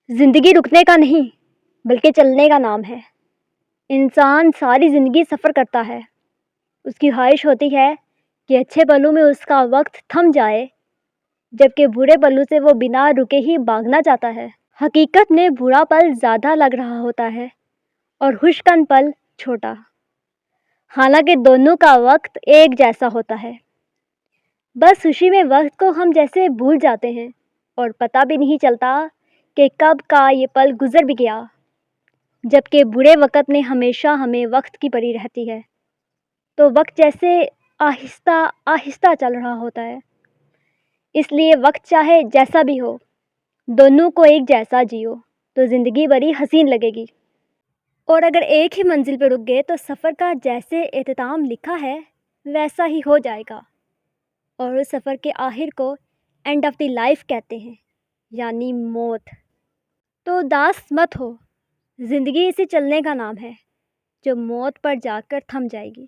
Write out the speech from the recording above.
زندگی رکنے کا نہیں بلکہ چلنے کا نام ہے۔ انسان ساری زندگی سفر کرتا ہے۔ اس کی خواہش ہوتی ہے کہ اچھے پلوں میں اس کا وقت تھم جائے، جبکہ برے پلوں سے وہ بنا رکے ہی بھاگنا چاہتا ہے۔ حقیقت میں برا پل زیادہ لگ رہا ہوتا ہے اور خوش کن پل چھوٹا، حالانکہ دونوں کا وقت ایک جیسا ہوتا ہے۔ بس خوشی میں وقت کو ہم جیسے بھول جاتے ہیں اور پتہ بھی نہیں چلتا کہ کب کا یہ پل گزر بھی گیا، جبکہ برے وقت میں ہمیشہ ہمیں وقت کی پڑی رہتی ہے۔ تو وقت جیسے آہستہ آہستہ چل رہا ہوتا ہے، اس لیے وقت چاہے جیسا بھی ہو، دونوں کو ایک جیسا جیو تو زندگی بڑی حسین لگے گی۔ اور اگر ایک ہی منزل پہ رک گئے تو سفر کا جیسے اختتام لکھا ہے ویسا ہی ہو جائے گا، اور اس سفر کے آخر کو اینڈ آف دی لائف کہتے ہیں، یعنی موت۔ تو اداس مت ہو، زندگی اسے چلنے کا نام ہے جو موت پر جا کر تھم جائے گی۔